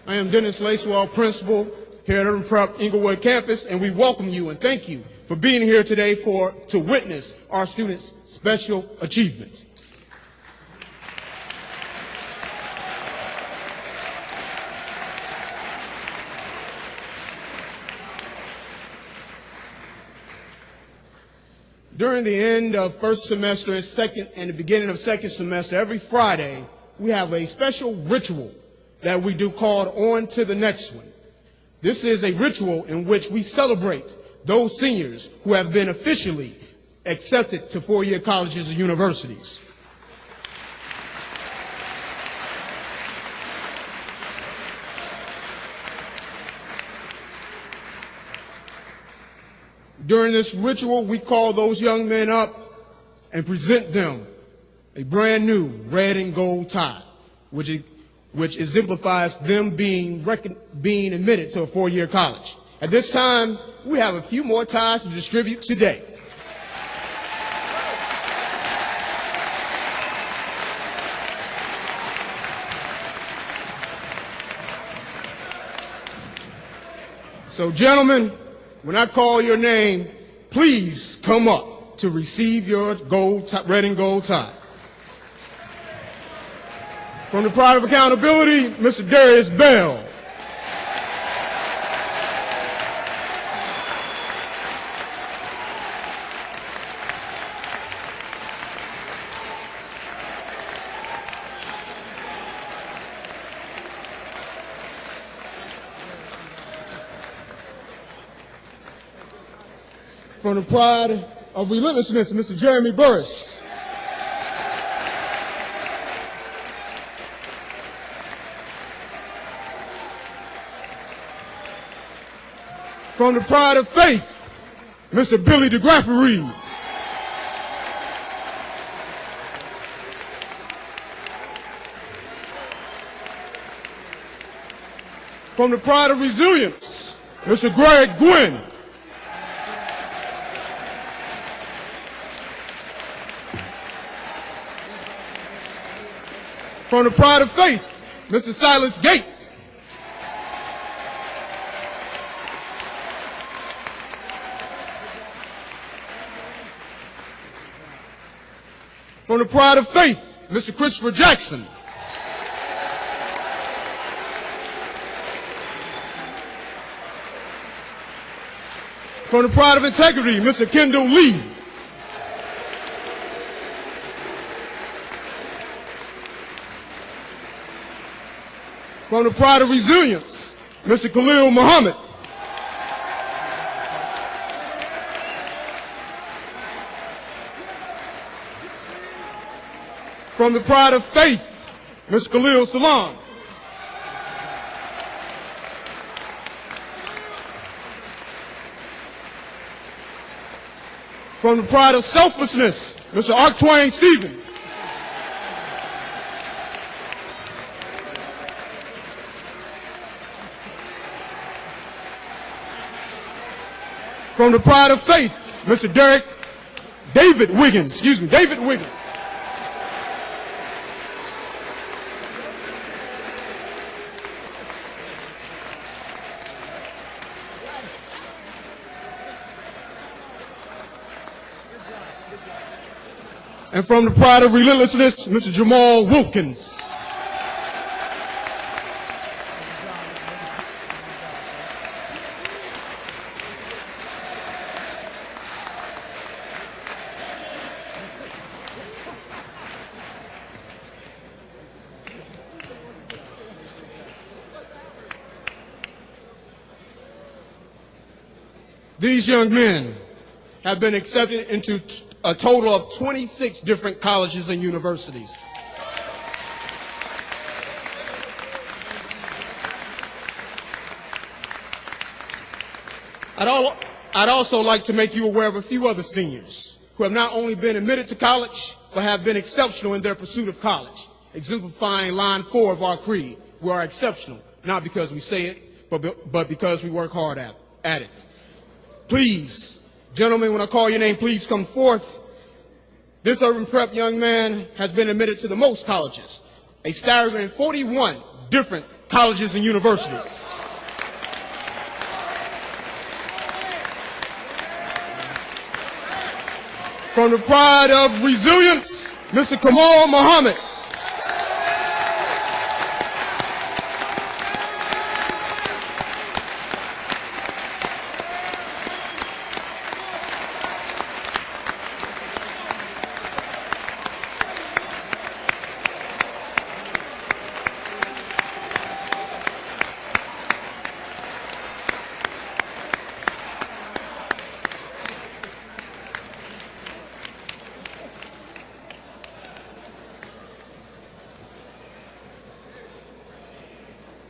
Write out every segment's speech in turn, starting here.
I am Dennis Lacewell, principal here at Urban Prep Inglewood campus, and we welcome you and thank you for being here today to witness our students' special achievements. During the end of first semester and the beginning of second semester, every Friday, we have a special ritual that we do called On to the Next One. This is a ritual in which we celebrate those seniors who have been officially accepted to four-year colleges and universities. During this ritual, we call those young men up and present them a brand new red and gold tie, which exemplifies them being admitted to a four-year college. At this time, we have a few more ties to distribute today. So, gentlemen, when I call your name, please come up to receive your red and gold tie. From the Pride of Accountability, Mr. Darius Bell. From the Pride of Relentlessness, Mr. Jeremy Burris. From the Pride of Faith, Mr. Billy DeGraffery. From the Pride of Resilience, Mr. Greg Gwynn. From the Pride of Faith, Mr. Silas Gates. From the Pride of Faith, Mr. Christopher Jackson. From the Pride of Integrity, Mr. Kendall Lee. From the Pride of Resilience, Mr. Khalil Muhammad. From the Pride of Faith, Mr. Khalil Salon. From the Pride of Selflessness, Mr. Arktwain Stevens. From the Pride of Faith, Mr. David Wiggins. And from the Pride of Relentlessness, Mr. Jamal Wilkins. These young men have been accepted into a total of 26 different colleges and universities. I'd also like to make you aware of a few other seniors who have not only been admitted to college, but have been exceptional in their pursuit of college, exemplifying line 4 of our creed. We are exceptional, not because we say it, but because we work hard at it. Please, gentlemen, when I call your name, please come forth. This Urban Prep young man has been admitted to the most colleges, a staggering 41 different colleges and universities. From the pride of resilience, Mr. Kamal Muhammad.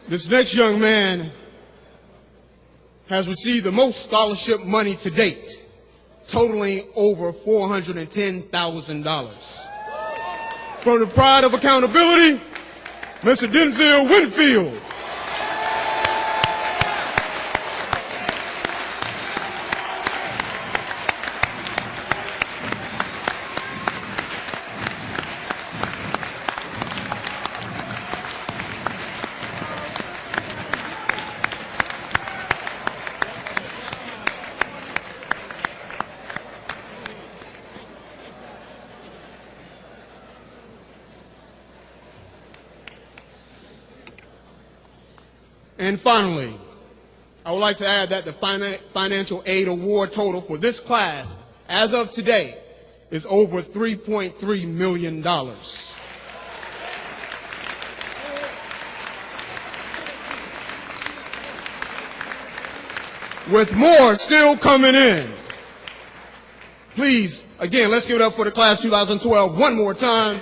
This next young man has received the most scholarship money to date, totaling over $410,000. From the pride of accountability, Mr. Denzel Winfield. And finally, I would like to add that the financial aid award total for this class, as of today, is over $3.3 million. With more still coming in. Please, again, let's give it up for the class 2012 one more time.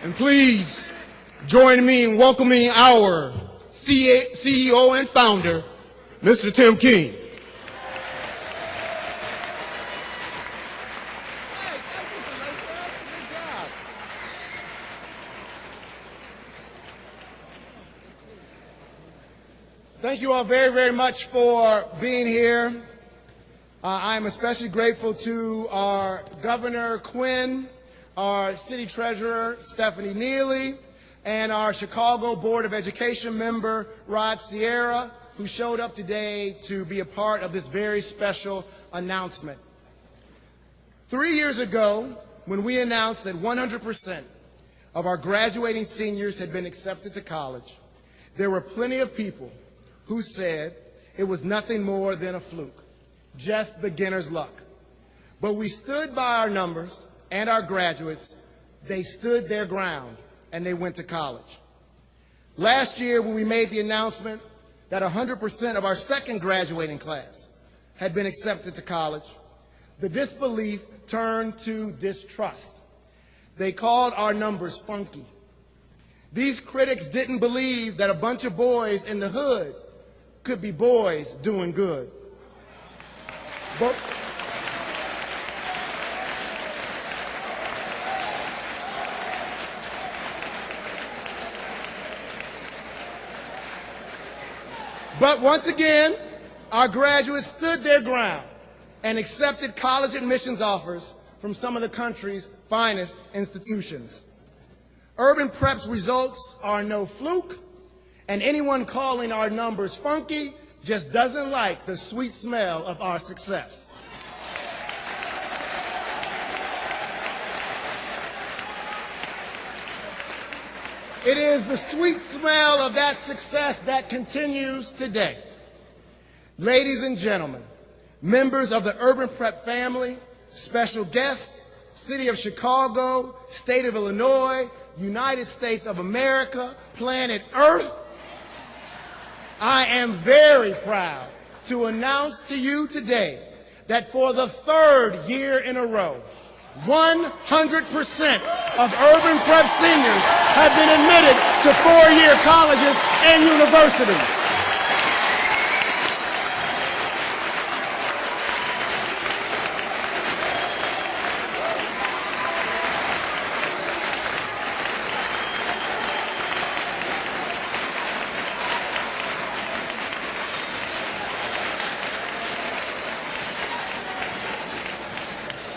And please join me in welcoming our CEO and founder, Mr. Tim King. Thank you all very, very much for being here. I'm especially grateful to our Governor Quinn, our City Treasurer Stephanie Neely, and our Chicago Board of Education member Rod Sierra, who showed up today to be a part of this very special announcement. 3 years ago, when we announced that 100% of our graduating seniors had been accepted to college, there were plenty of people who said it was nothing more than a fluke, just beginner's luck. But we stood by our numbers, and our graduates, they stood their ground, and they went to college. Last year, when we made the announcement that 100% of our second graduating class had been accepted to college, the disbelief turned to distrust. They called our numbers funky. These critics didn't believe that a bunch of boys in the hood could be boys doing good. But once again, our graduates stood their ground and accepted college admissions offers from some of the country's finest institutions. Urban Prep's results are no fluke, and anyone calling our numbers funky just doesn't like the sweet smell of our success. It is the sweet smell of that success that continues today. Ladies and gentlemen, members of the Urban Prep family, special guests, City of Chicago, State of Illinois, United States of America, planet Earth, I am very proud to announce to you today that for the third year in a row, 100% of Urban Prep seniors have been admitted to four-year colleges and universities.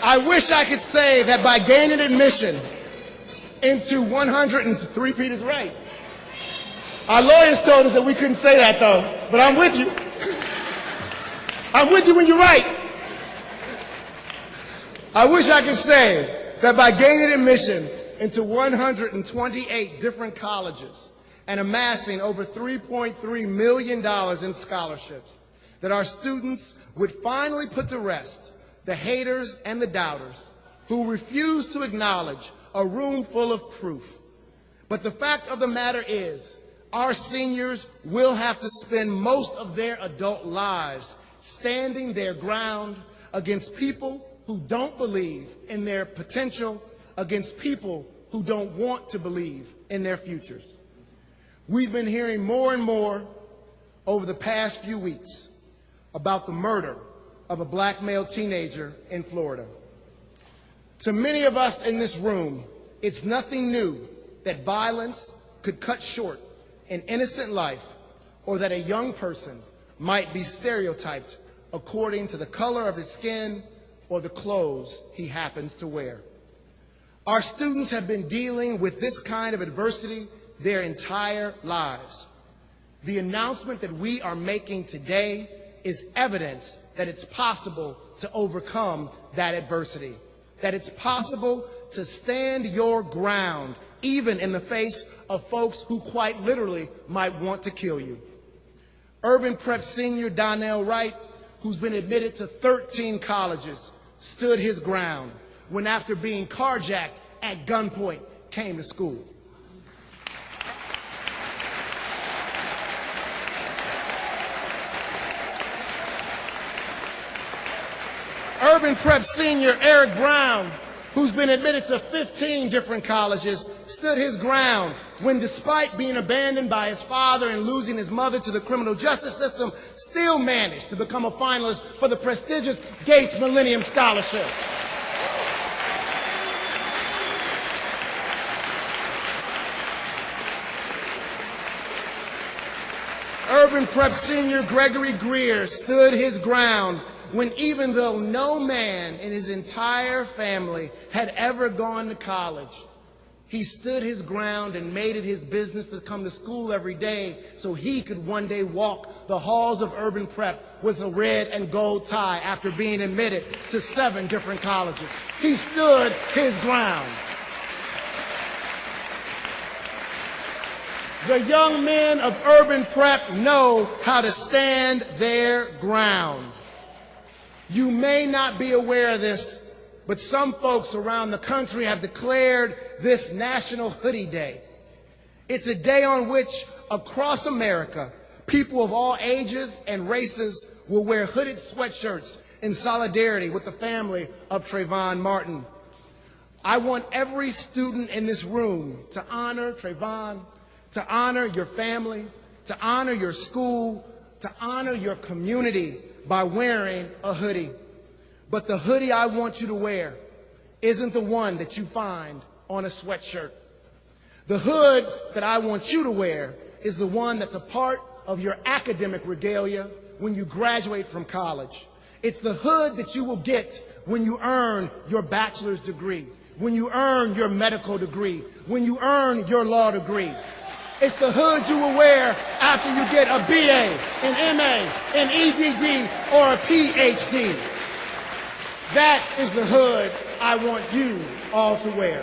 I wish I could say that by gaining admission into 103 Pete is right. Our lawyers told us that we couldn't say that though, but I'm with you. I'm with you when you're right. I wish I could say that by gaining admission into 128 different colleges and amassing over $3.3 million in scholarships, that our students would finally put to rest the haters and the doubters who refuse to acknowledge a room full of proof. But the fact of the matter is, our seniors will have to spend most of their adult lives standing their ground against people who don't believe in their potential, against people who don't want to believe in their futures. We've been hearing more and more over the past few weeks about the murder of a black male teenager in Florida. To many of us in this room, it's nothing new that violence could cut short an innocent life, or that a young person might be stereotyped according to the color of his skin or the clothes he happens to wear. Our students have been dealing with this kind of adversity their entire lives. The announcement that we are making today is evidence that it's possible to overcome that adversity, that it's possible to stand your ground even in the face of folks who quite literally might want to kill you. Urban Prep senior Donnell Wright, who's been admitted to 13 colleges, stood his ground when, after being carjacked at gunpoint, came to school. Urban Prep senior Eric Brown, who's been admitted to 15 different colleges, stood his ground when, despite being abandoned by his father and losing his mother to the criminal justice system, still managed to become a finalist for the prestigious Gates Millennium Scholarship. Urban Prep senior Gregory Greer stood his ground when, even though no man in his entire family had ever gone to college, he stood his ground and made it his business to come to school every day so he could one day walk the halls of Urban Prep with a red and gold tie after being admitted to 7 different colleges. He stood his ground. The young men of Urban Prep know how to stand their ground. You may not be aware of this, but some folks around the country have declared this National Hoodie Day. It's a day on which, across America, people of all ages and races will wear hooded sweatshirts in solidarity with the family of Trayvon Martin. I want every student in this room to honor Trayvon, to honor your family, to honor your school, to honor your community by wearing a hoodie. But the hoodie I want you to wear isn't the one that you find on a sweatshirt. The hood that I want you to wear is the one that's a part of your academic regalia when you graduate from college. It's the hood that you will get when you earn your bachelor's degree, when you earn your medical degree, when you earn your law degree. It's the hood you will wear after you get a BA, an MA, an EDD, or a PhD. That is the hood I want you all to wear.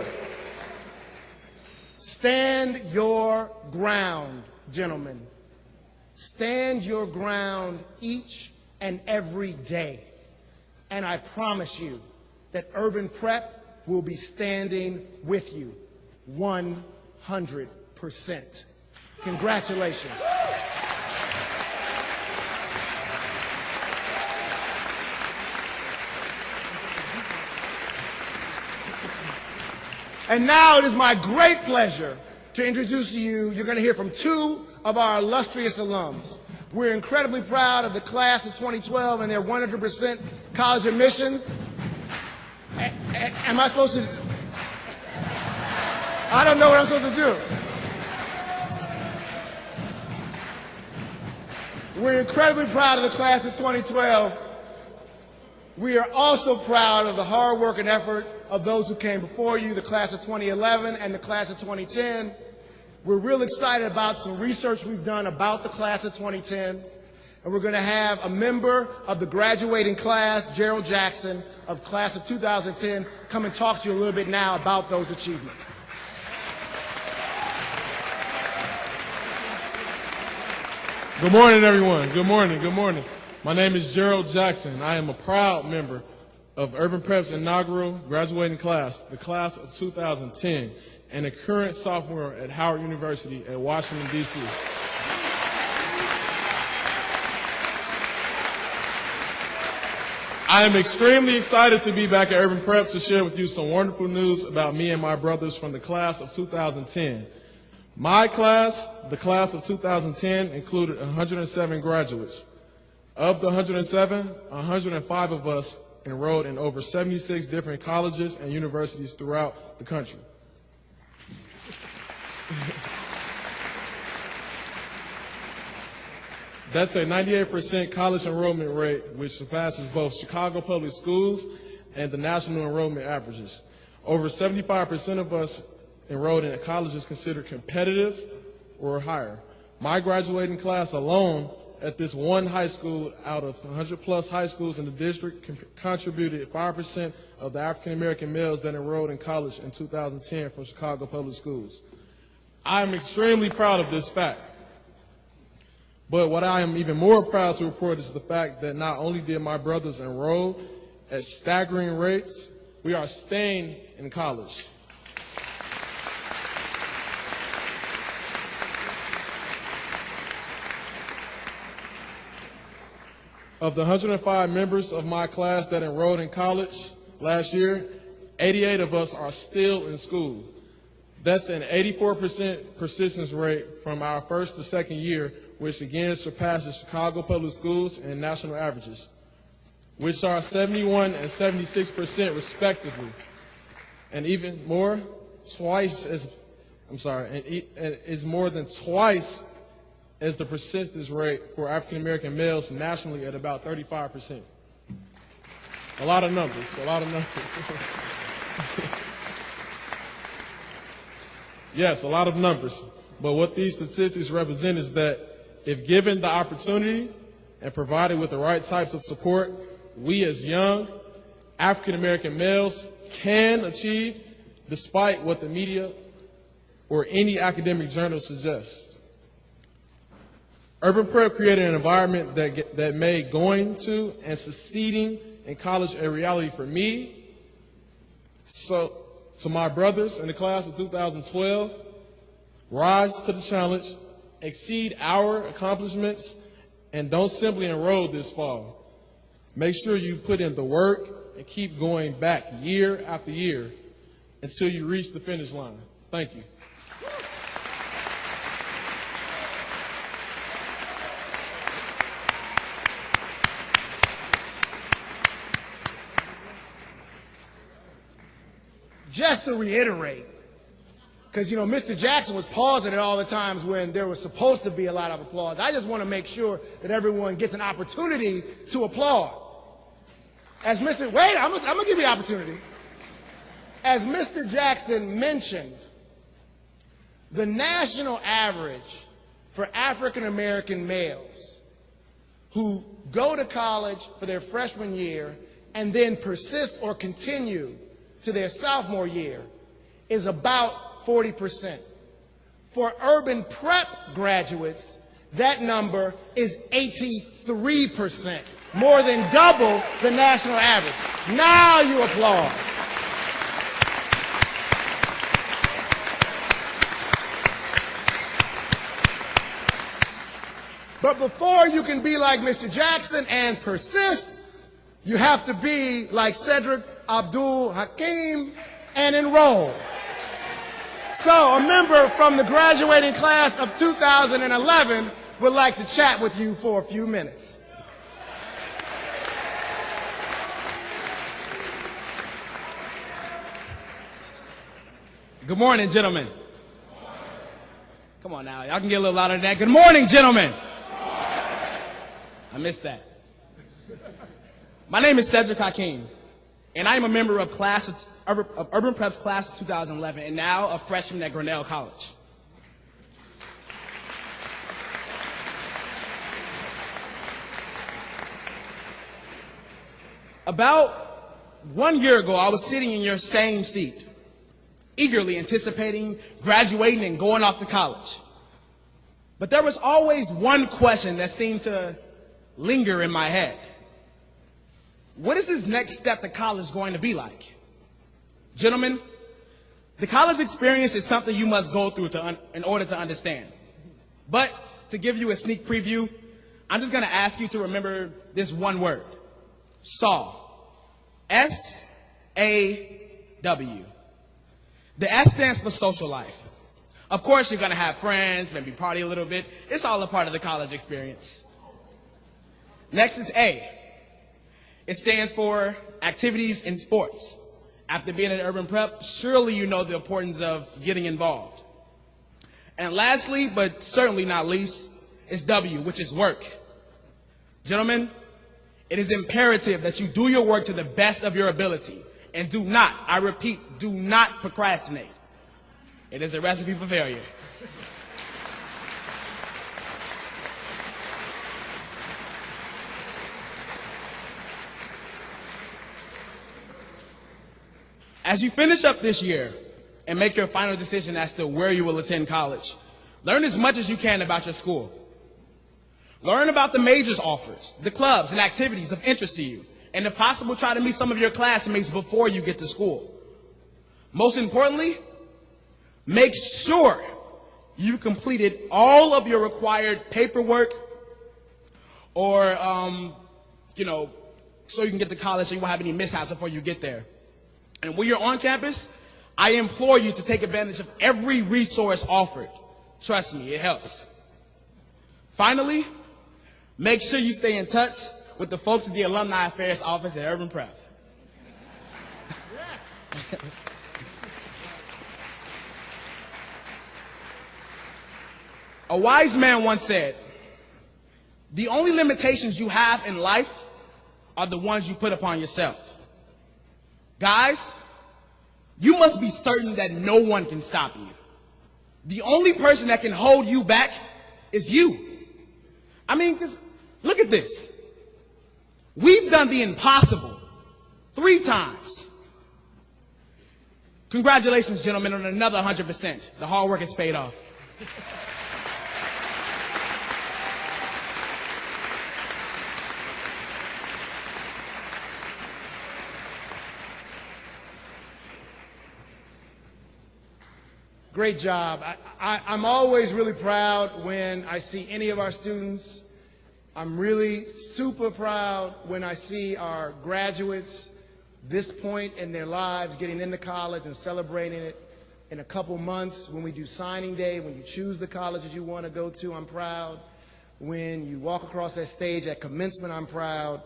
Stand your ground, gentlemen. Stand your ground each and every day. And I promise you that Urban Prep will be standing with you 100%. Congratulations. And now it is my great pleasure to introduce to you, you're going to hear from 2 of our illustrious alums. We're incredibly proud of the class of 2012 and their 100% college admissions. Am I supposed to? I don't know what I'm supposed to do. We're incredibly proud of the class of 2012 We are also proud of the hard work and effort of those who came before you, the class of 2011 and the class of 2010. We're real excited about some research we've done about the class of 2010. And we're going to have a member of the graduating class, Gerald Jackson, of class of 2010, come and talk to you a little bit now about those achievements. Good morning, everyone. Good morning. Good morning. My name is Gerald Jackson. I am a proud member of Urban Prep's inaugural graduating class, the class of 2010, and a current sophomore at Howard University at Washington, D.C. I am extremely excited to be back at Urban Prep to share with you some wonderful news about me and my brothers from the class of 2010. My class, the class of 2010, included 107 graduates. Of the 107, 105 of us enrolled in over 76 different colleges and universities throughout the country. That's a 98% college enrollment rate, which surpasses both Chicago public schools and the national enrollment averages. Over 75% of us enrolled in colleges considered competitive or higher. My graduating class alone at this one high school out of 100 plus high schools in the district contributed 5% of the African American males that enrolled in college in 2010 from Chicago public schools. I am extremely proud of this fact. But what I am even more proud to report is the fact that not only did my brothers enroll at staggering rates, we are staying in college. Of the 105 members of my class that enrolled in college last year, 88 of us are still in school. That's an 84% persistence rate from our first to second year, which again surpasses Chicago public schools and national averages, which are 71 and 76% respectively. And even more, is more than twice as the persistence rate for African American males nationally at about 35%. A lot of numbers, a lot of numbers. Yes, a lot of numbers. But what these statistics represent is that if given the opportunity and provided with the right types of support, we as young African American males can achieve despite what the media or any academic journal suggests. Urban Prep created an environment that made going to and succeeding in college a reality for me. So to my brothers in the class of 2012, rise to the challenge, exceed our accomplishments, and don't simply enroll this fall. Make sure you put in the work and keep going back year after year until you reach the finish line. Thank you. Just to reiterate, because, Mr. Jackson was pausing at all the times when there was supposed to be a lot of applause. I just want to make sure that everyone gets an opportunity to applaud. I'm going to give you an opportunity. As Mr. Jackson mentioned, the national average for African American males who go to college for their freshman year and then persist or continue to their sophomore year is about 40%. For Urban Prep graduates, that number is 83%, more than double the national average. Now you applaud. But before you can be like Mr. Jackson and persist, you have to be like Cedric Abdul Hakim and enroll. So a member from the graduating class of 2011 would like to chat with you for a few minutes. Good morning, gentlemen. Come on now, y'all can get a little louder than that. Good morning, gentlemen. I missed that. My name is Cedric Hakeem, and I am a member of Urban Prep's class of 2011, and now a freshman at Grinnell College. About 1 year ago, I was sitting in your same seat, eagerly anticipating graduating and going off to college. But there was always one question that seemed to linger in my head. What is this next step to college going to be like? Gentlemen, the college experience is something you must go through in order to understand. But to give you a sneak preview, I'm just going to ask you to remember this one word: SAW. S-A-W. The S stands for social life. Of course, you're going to have friends, maybe party a little bit. It's all a part of the college experience. Next is A. It stands for activities and sports. After being at Urban Prep, surely you know the importance of getting involved. And lastly, but certainly not least, is W, which is work. Gentlemen, it is imperative that you do your work to the best of your ability. And do not, I repeat, do not procrastinate. It is a recipe for failure. As you finish up this year and make your final decision as to where you will attend college, learn as much as you can about your school. Learn about the majors offers, the clubs and activities of interest to you, and if possible, try to meet some of your classmates before you get to school. Most importantly, make sure you've completed all of your required paperwork or, so you can get to college so you won't have any mishaps before you get there. And when you're on campus, I implore you to take advantage of every resource offered. Trust me, it helps. Finally, make sure you stay in touch with the folks at the Alumni Affairs Office at Urban Prep. A wise man once said, "The only limitations you have in life are the ones you put upon yourself." Guys, you must be certain that no one can stop you. The only person that can hold you back is you. I mean, look at this. We've done the impossible 3 times. Congratulations, gentlemen, on another 100%. The hard work has paid off. Great job. I'm always really proud when I see any of our students. I'm really super proud when I see our graduates this point in their lives getting into college and celebrating it in a couple months. When we do signing day, when you choose the colleges you want to go to, I'm proud. When you walk across that stage at commencement, I'm proud.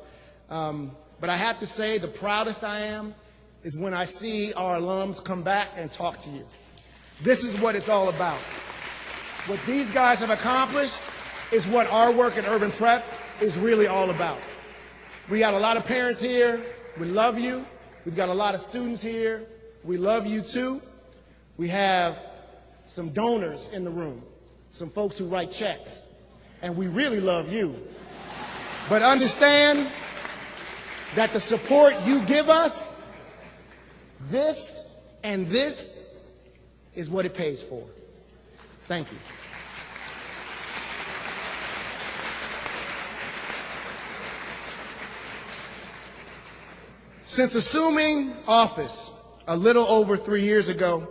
But I have to say the proudest I am is when I see our alums come back and talk to you. This is what it's all about. What these guys have accomplished is what our work at Urban Prep is really all about. We got a lot of parents here. We love you. We've got a lot of students here. We love you too. We have some donors in the room, some folks who write checks, and we really love you. But understand that the support you give us, this and this, is what it pays for. Thank you. Since assuming office a little over 3 years ago,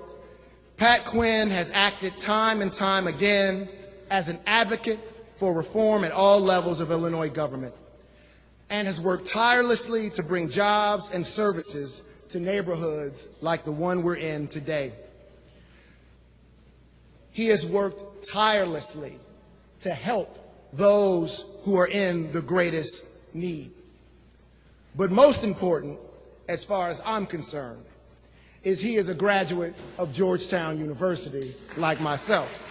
Pat Quinn has acted time and time again as an advocate for reform at all levels of Illinois government and has worked tirelessly to bring jobs and services to neighborhoods like the one we're in today. He has worked tirelessly to help those who are in the greatest need. But most important, as far as I'm concerned, is he is a graduate of Georgetown University like myself.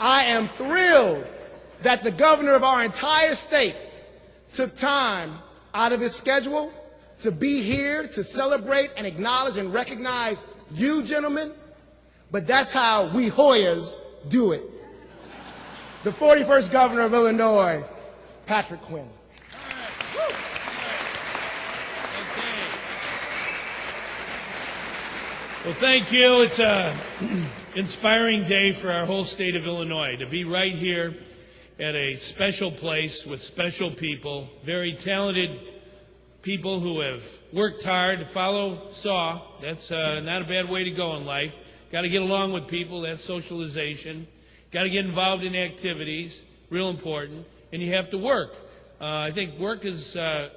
I am thrilled that the governor of our entire state took time out of his schedule to be here to celebrate and acknowledge and recognize you, gentlemen. But that's how we Hoyas do it. The 41st Governor of Illinois, Patrick Quinn. Well, thank you. It's an inspiring day for our whole state of Illinois to be right here at a special place with special people, very talented people who have worked hard to follow SAW. That's not a bad way to go in life. Got to get along with people. That's socialization. Got to get involved in activities, real important. And you have to work. I think work is a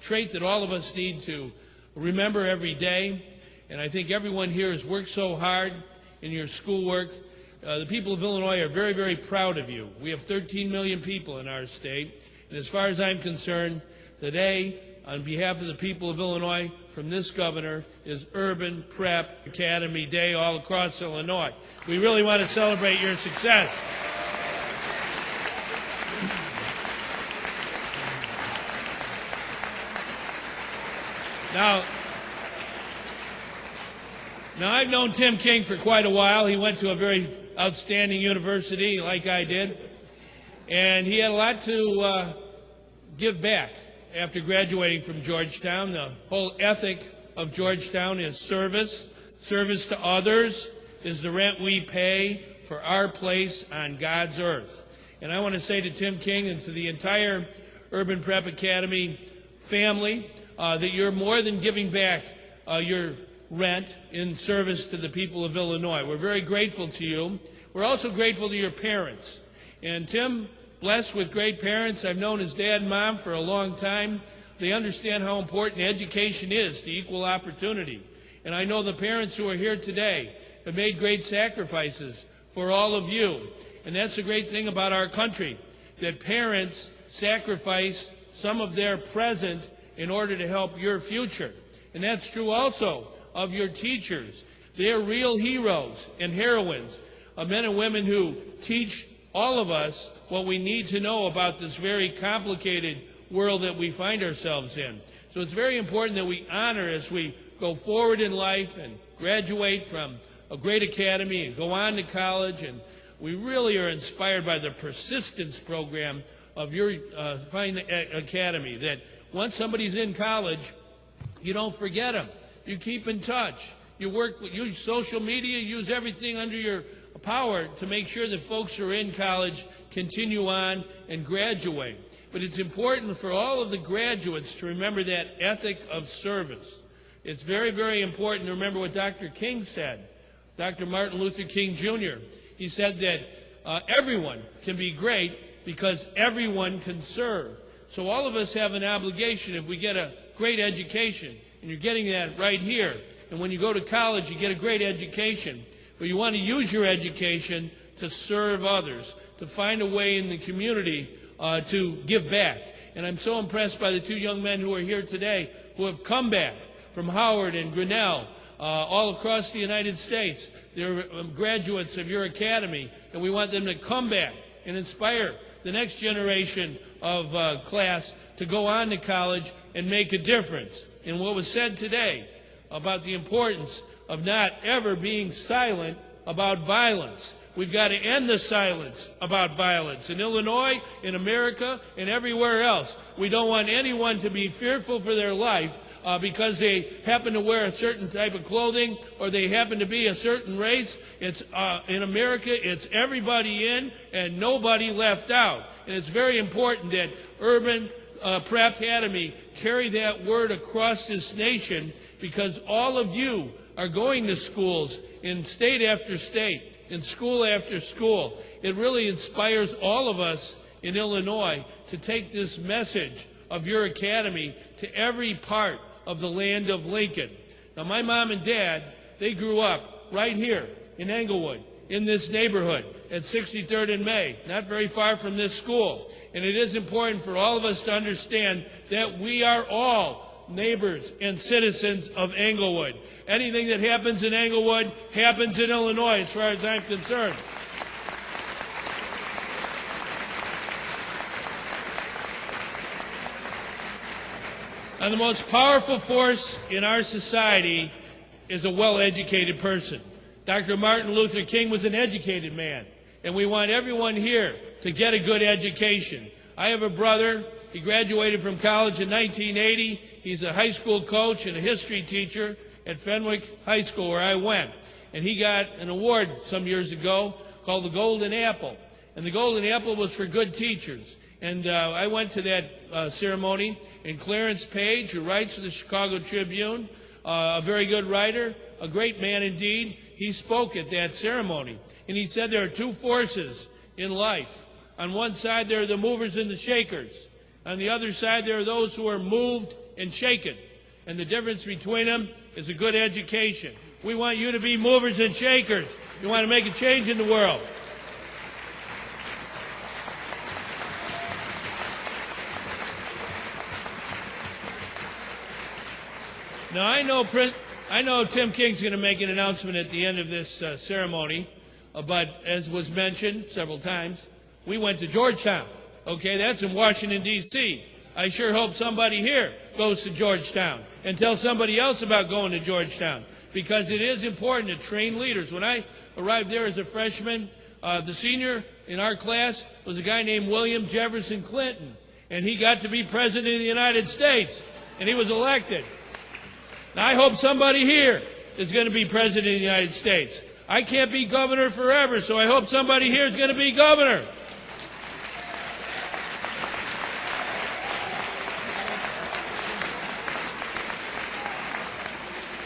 trait that all of us need to remember every day. And I think everyone here has worked so hard in your schoolwork. The people of Illinois are very, very proud of you. We have 13 million people in our state. And as far as I'm concerned, today, on behalf of the people of Illinois, from this governor, is Urban Prep Academy Day all across Illinois. We really want to celebrate your success. Now, I've known Tim King for quite a while. He went to a very outstanding university like I did, and he had a lot to give back after graduating from Georgetown. The whole ethic of Georgetown is service. Service to others is the rent we pay for our place on God's earth. And I want to say to Tim King and to the entire Urban Prep Academy family that you're more than giving back your rent in service to the people of Illinois. We're very grateful to you. We're also grateful to your parents. And Tim, blessed with great parents. I've known his dad and mom for a long time. They understand how important education is to equal opportunity. And I know the parents who are here today have made great sacrifices for all of you. And that's the great thing about our country, that parents sacrifice some of their present in order to help your future. And that's true also of your teachers. They're real heroes and heroines, of men and women who teach all of us what we need to know about this very complicated world that we find ourselves in. So it's very important that we honor as we go forward in life and graduate from a great academy and go on to college. And we really are inspired by the persistence program of your fine academy, that once somebody's in college, you don't forget them. You keep in touch. You work, use social media, use everything under your power to make sure that folks who are in college continue on and graduate. But it's important for all of the graduates to remember that ethic of service. It's very, very important to remember what Dr. King said, Dr. Martin Luther King Jr. He said that everyone can be great because everyone can serve. So all of us have an obligation, if we get a great education, and you're getting that right here. And when you go to college, you get a great education. But you want to use your education to serve others, to find a way in the community to give back. And I'm so impressed by the two young men who are here today who have come back from Howard and Grinnell, all across the United States. They're graduates of your academy, and we want them to come back and inspire the next generation of class to go on to college and make a difference. And what was said today about the importance of not ever being silent about violence. We've got to end the silence about violence. In Illinois, in America, and everywhere else, we don't want anyone to be fearful for their life because they happen to wear a certain type of clothing or they happen to be a certain race. It's in America, it's everybody in and nobody left out. And it's very important that Urban Prep Academy carry that word across this nation, because all of you are going to schools in state after state, in school after school. It really inspires all of us in Illinois to take this message of your academy to every part of the land of Lincoln. Now, my mom and dad, they grew up right here in Englewood, in this neighborhood at 63rd and May, not very far from this school. And it is important for all of us to understand that we are all neighbors and citizens of Englewood. Anything that happens in Englewood happens in Illinois, as far as I'm concerned. And the most powerful force in our society is a well-educated person. Dr. Martin Luther King was an educated man, and we want everyone here to get a good education. I have a brother. He graduated from college in 1980. He's a high school coach and a history teacher at Fenwick High School, where I went. And he got an award some years ago called the Golden Apple. And the Golden Apple was for good teachers. And I went to that ceremony, and Clarence Page, who writes for the Chicago Tribune, a very good writer, a great man indeed, he spoke at that ceremony. And he said there are two forces in life. On one side, there are the movers and the shakers. On the other side, there are those who are moved and shaken. And the difference between them is a good education. We want you to be movers and shakers. You want to make a change in the world. Now, I know Tim King's going to make an announcement at the end of this ceremony, but as was mentioned several times, we went to Georgetown. Okay, that's in Washington, D.C. I sure hope somebody here goes to Georgetown and tell somebody else about going to Georgetown, because it is important to train leaders. When I arrived there as a freshman, the senior in our class was a guy named William Jefferson Clinton, and he got to be president of the United States, and he was elected. Now, I hope somebody here is going to be president of the United States. I can't be governor forever, so I hope somebody here is going to be governor.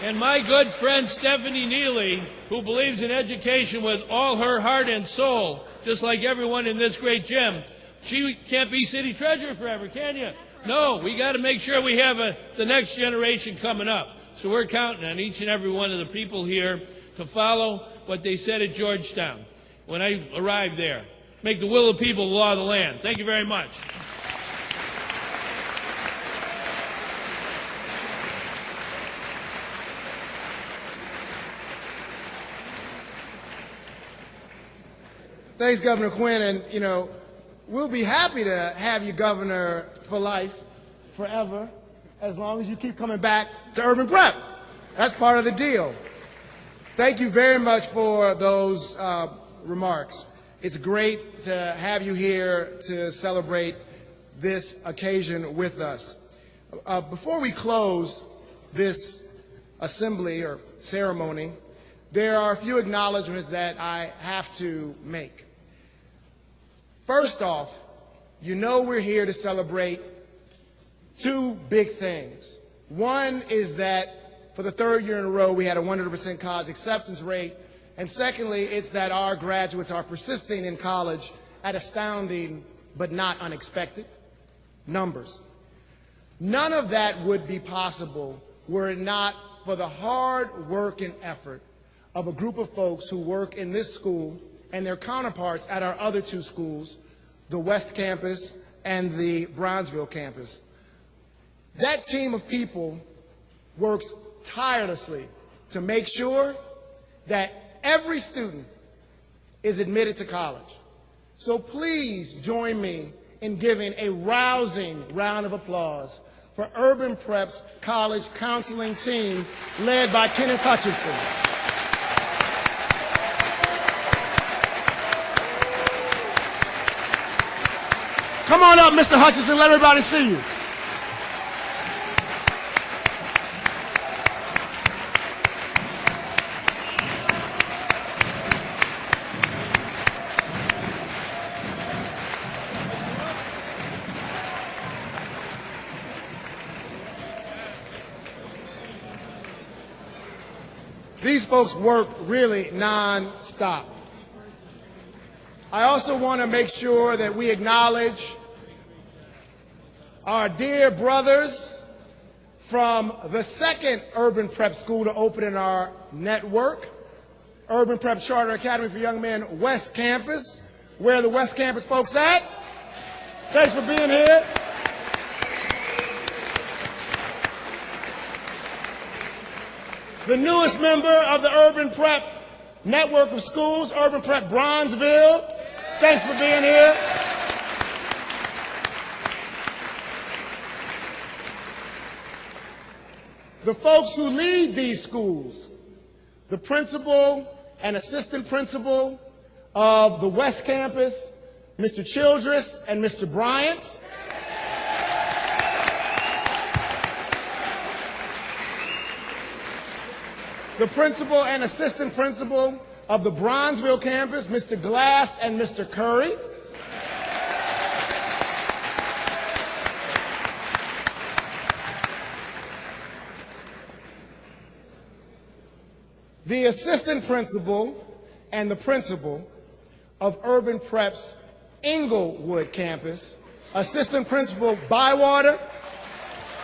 And my good friend Stephanie Neely, who believes in education with all her heart and soul, just like everyone in this great gym, she can't be city treasurer forever, can you? No, we got to make sure we have the next generation coming up. So we're counting on each and every one of the people here to follow what they said at Georgetown when I arrived there. Make the will of the people the law of the land. Thank you very much. Thanks, Governor Quinn. And, we'll be happy to have you governor for life, forever, as long as you keep coming back to Urban Prep. That's part of the deal. Thank you very much for those remarks. It's great to have you here to celebrate this occasion with us. Before we close this assembly or ceremony, there are a few acknowledgments that I have to make. First off, we're here to celebrate two big things. One is that for the third year in a row, we had a 100% college acceptance rate. And secondly, it's that our graduates are persisting in college at astounding but not unexpected numbers. None of that would be possible were it not for the hard work and effort of a group of folks who work in this school and their counterparts at our other two schools, the West Campus and the Bronzeville campus. That team of people works tirelessly to make sure that every student is admitted to college. So please join me in giving a rousing round of applause for Urban Prep's college counseling team led by Kenneth Hutchinson. Come on up, Mr. Hutchinson, let everybody see you. These folks work really non-stop. I also want to make sure that we acknowledge our dear brothers from the second Urban Prep school to open in our network, Urban Prep Charter Academy for Young Men, West Campus. Where are the West Campus folks at? Thanks for being here. The newest member of the Urban Prep network of schools, Urban Prep Bronzeville. Thanks for being here. the folks who lead these schools, the principal and assistant principal of the West Campus, Mr. Childress and Mr. Bryant. The principal and assistant principal of the Bronzeville campus, Mr. Glass and Mr. Curry. The assistant principal and the principal of Urban Prep's Inglewood campus, Assistant Principal Bywater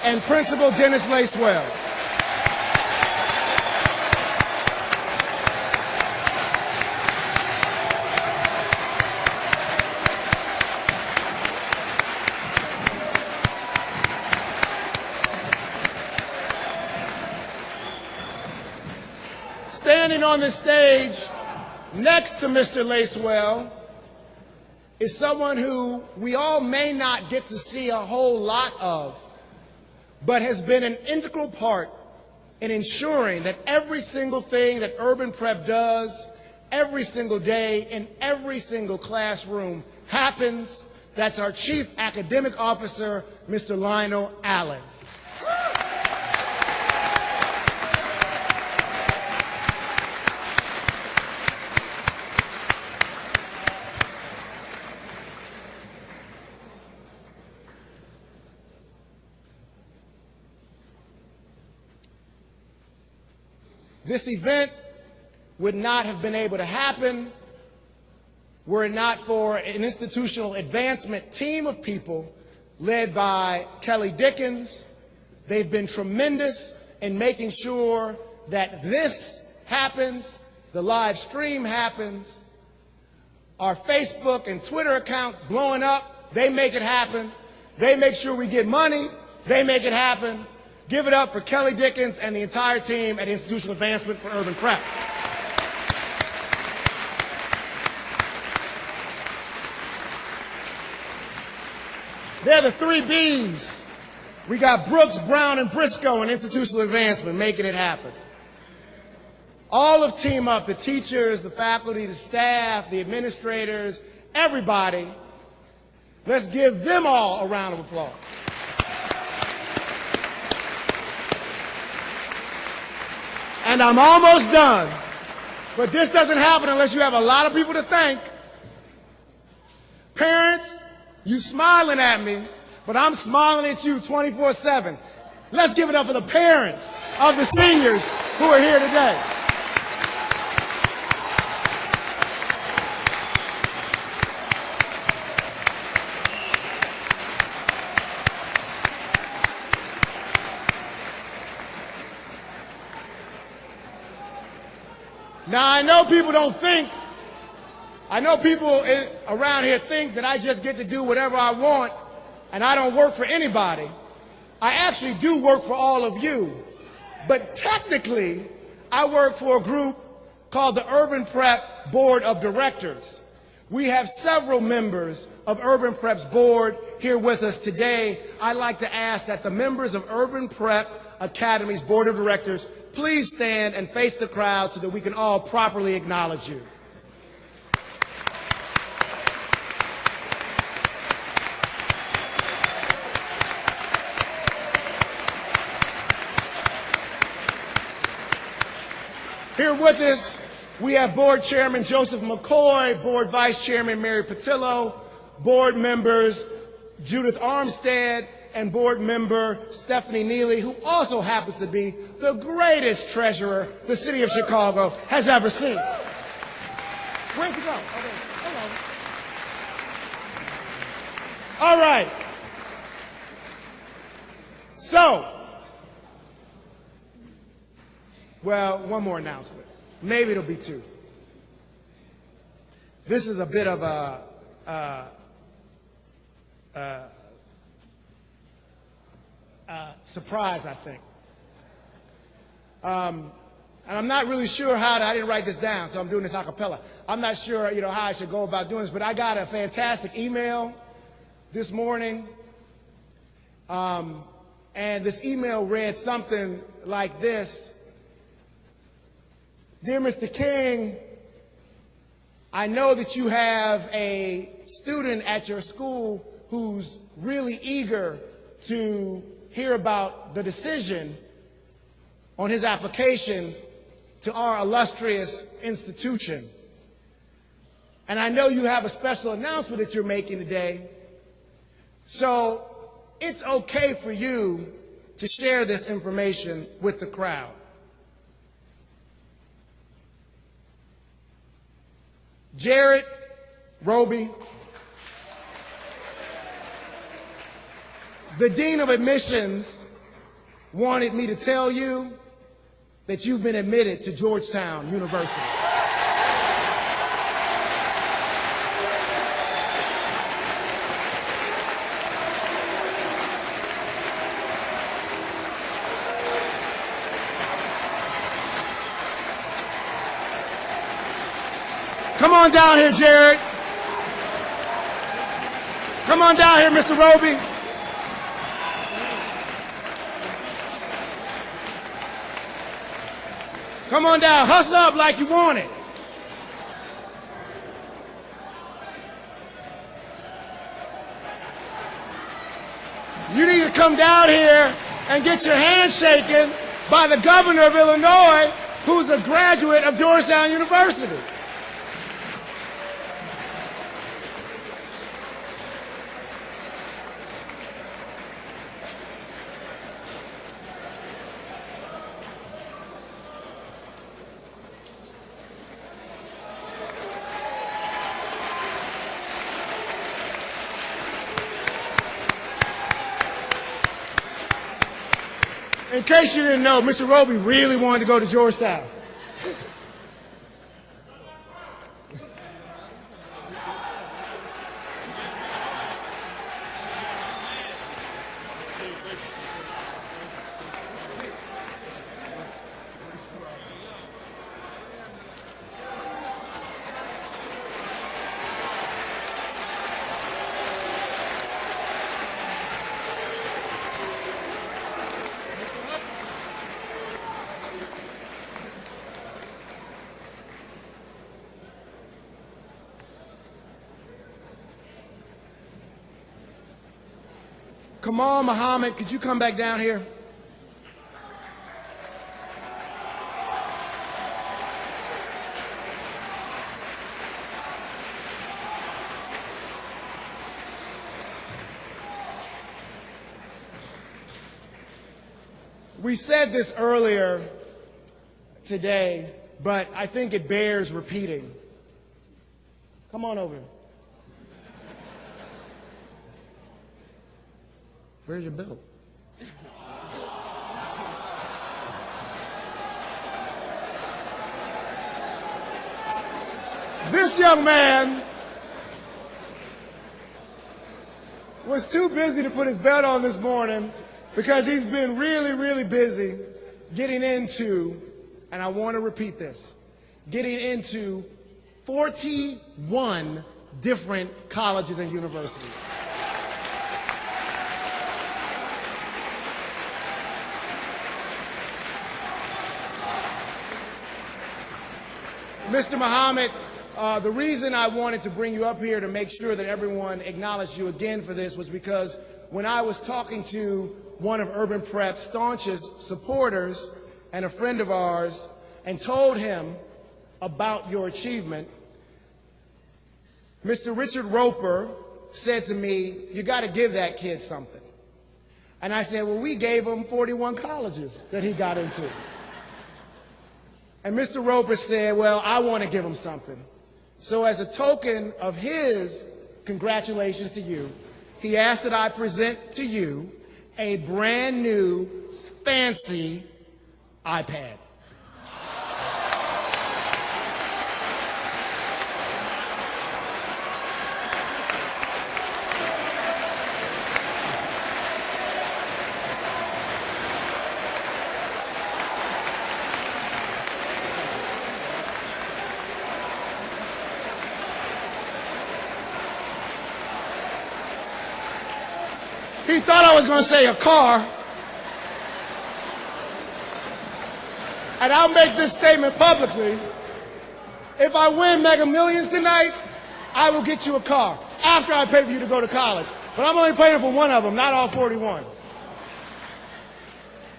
and Principal Dennis Lacewell. Standing on the stage next to Mr. Lacewell is someone who we all may not get to see a whole lot of, but has been an integral part in ensuring that every single thing that Urban Prep does, every single day, in every single classroom happens. That's our Chief Academic Officer, Mr. Lionel Allen. This event would not have been able to happen were it not for an institutional advancement team of people led by Kelly Dickens. They've been tremendous in making sure that this happens, the live stream happens, our Facebook and Twitter accounts blowing up, they make it happen. They make sure we get money, they make it happen. Give it up for Kelly Dickens and the entire team at Institutional Advancement for Urban Prep. They're the 3 Bs. We got Brooks, Brown, and Briscoe in Institutional Advancement making it happen. All of Team Up, the teachers, the faculty, the staff, the administrators, everybody, let's give them all a round of applause. And I'm almost done, but this doesn't happen unless you have a lot of people to thank. Parents, you smiling at me, but I'm smiling at you 24/7. Let's give it up for the parents of the seniors who are here today. Now, I know people around here think that I just get to do whatever I want and I don't work for anybody. I actually do work for all of you. But technically, I work for a group called the Urban Prep Board of Directors. We have several members of Urban Prep's board here with us today. I'd like to ask that the members of Urban Prep Academies Board of Directors please stand and face the crowd so that we can all properly acknowledge you. Here with us, we have Board Chairman Joseph McCoy, Board Vice Chairman Mary Patillo, Board members Judith Armstead, and Board member Stephanie Neely, who also happens to be the greatest treasurer the city of Chicago has ever seen. Where'd you go? Okay. Hello. All right. So, well, one more announcement. Maybe it'll be 2. This is a bit of a surprise, I think. And I'm not really sure I didn't write this down, so I'm doing this a cappella. I'm not sure, how I should go about doing this, but I got a fantastic email this morning And this email read something like this. Dear Mr. King, I know that you have a student at your school who's really eager to hear about the decision on his application to our illustrious institution. And I know you have a special announcement that you're making today. So it's okay for you to share this information with the crowd. Jared Roby, the Dean of Admissions, wanted me to tell you that you've been admitted to Georgetown University. Come on down here, Jared. Come on down here, Mr. Roby. Come on down. Hustle up like you want it. You need to come down here and get your hand shaken by the governor of Illinois, who's a graduate of Georgetown University. In case you didn't know, Mr. Roby really wanted to go to Georgetown. Kamal Muhammad, could you come back down here? We said this earlier today, but I think it bears repeating. Come on over. Where's your bill? This young man was too busy to put his belt on this morning because he's been really, really busy getting into, and I want to repeat this, getting into 41 different colleges and universities. Mr. Muhammad, the reason I wanted to bring you up here to make sure that everyone acknowledged you again for this was because when I was talking to one of Urban Prep's staunchest supporters and a friend of ours and told him about your achievement, Mr. Richard Roper said to me, you got to give that kid something. And I said, well, we gave him 41 colleges that he got into. And Mr. Roper said, well, I want to give him something. So as a token of his congratulations to you, he asked that I present to you a brand new, fancy iPad. He thought I was going to say a car, and I'll make this statement publicly. If I win Mega Millions tonight, I will get you a car after I pay for you to go to college. But I'm only paying for one of them, not all 41.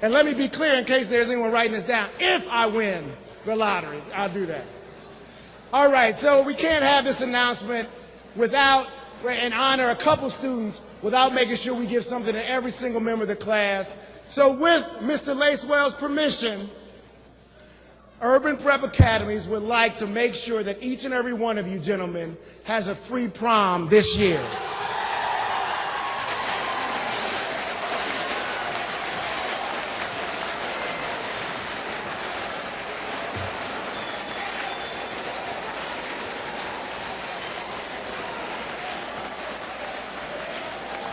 And let me be clear in case there's anyone writing this down. If I win the lottery, I'll do that. All right, so we can't have this announcement without and honor a couple students without making sure we give something to every single member of the class. So with Mr. Lacewell's permission, Urban Prep Academies would like to make sure that each and every one of you gentlemen has a free prom this year.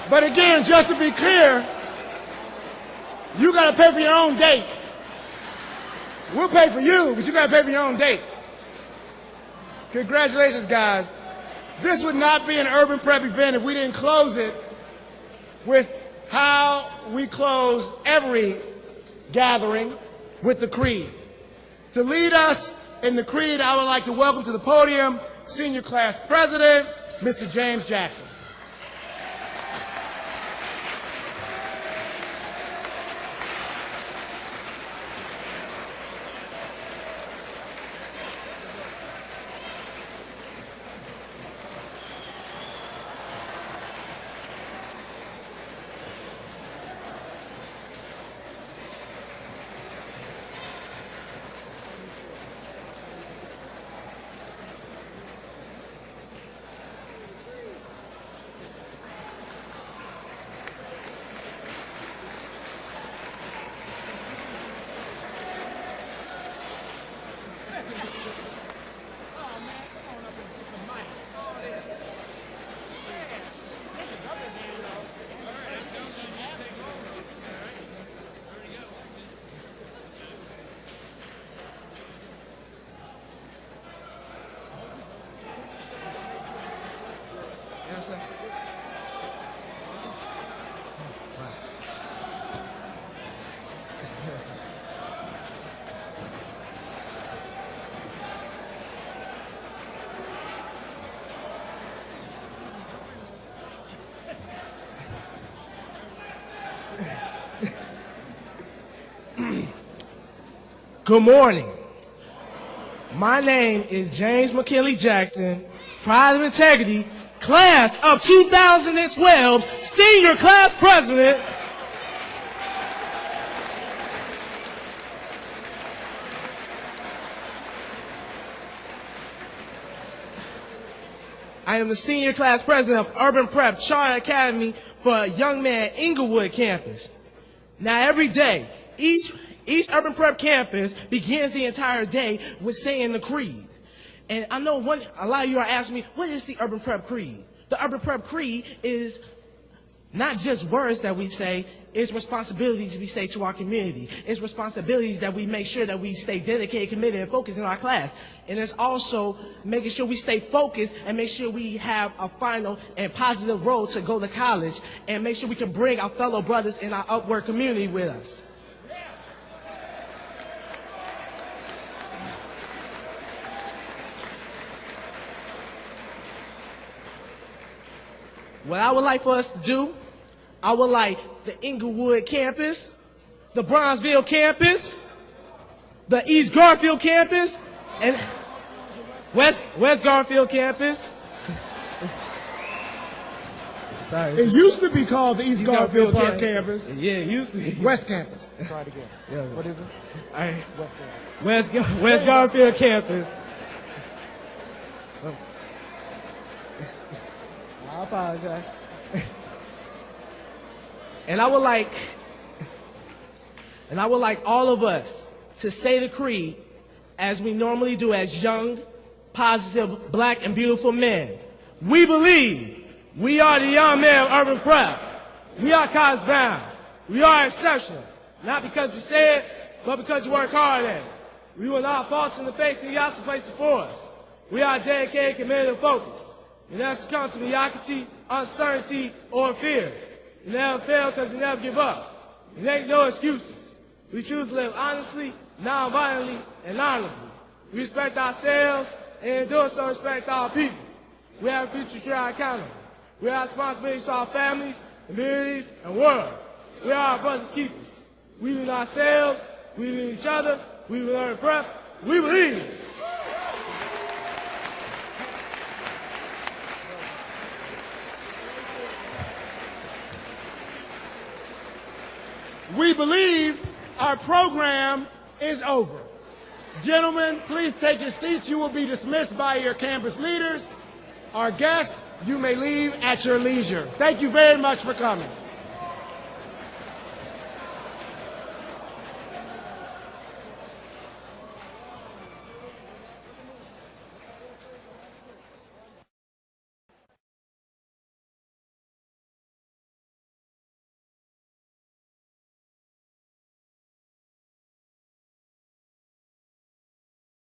But again, just to be clear, you got to pay for your own date. We'll pay for you, but you got to pay for your own date. Congratulations, guys. This would not be an Urban Prep event if we didn't close it with how we close every gathering, with the creed. To lead us in the creed, I would like to welcome to the podium Senior Class President, Mr. James Jackson. Good morning. My name is James McKinley Jackson, Pride of Integrity, Class of 2012, Senior Class President. I am the Senior Class President of Urban Prep Charter Academy for Young Man Inglewood campus. Now every day, each Urban Prep campus begins the entire day with saying the creed. And I know a lot of you are asking me, what is the Urban Prep Creed? The Urban Prep Creed is not just words that we say, it's responsibilities we say to our community. It's responsibilities that we make sure that we stay dedicated, committed, and focused in our class. And it's also making sure we stay focused and make sure we have a final and positive road to go to college and make sure we can bring our fellow brothers in our upward community with us. What I would like for us to do, I would like the Inglewood campus, the Bronzeville campus, the East Garfield campus, and West Garfield campus. Sorry. It used to be called the East Garfield Park campus. Yeah, it used to be. West Campus. Try it again. Yeah. What is it? All right. West Campus. West Garfield campus. I apologize. And I would like all of us to say the creed as we normally do as young, positive, black, and beautiful men. We believe we are the young men of Urban Prep. We are college bound. We are exceptional. Not because we say it, but because we work hard at it. We will not fall in the face and Yasa place before us. We are dedicated, committed, and focused. You never succumb to mediocrity, uncertainty, or fear. You never fail because you never give up. You make no excuses. We choose to live honestly, non-violently, and honorably. We respect ourselves, and in doing so respect our people. We have a future to try accountable. We have responsibilities to our families, communities, and world. We are our brothers' keepers. We believe in ourselves, we believe in each other, we believe in Urban Prep, we believe. We believe our program is over. Gentlemen, please take your seats. You will be dismissed by your campus leaders. Our guests, you may leave at your leisure. Thank you very much for coming.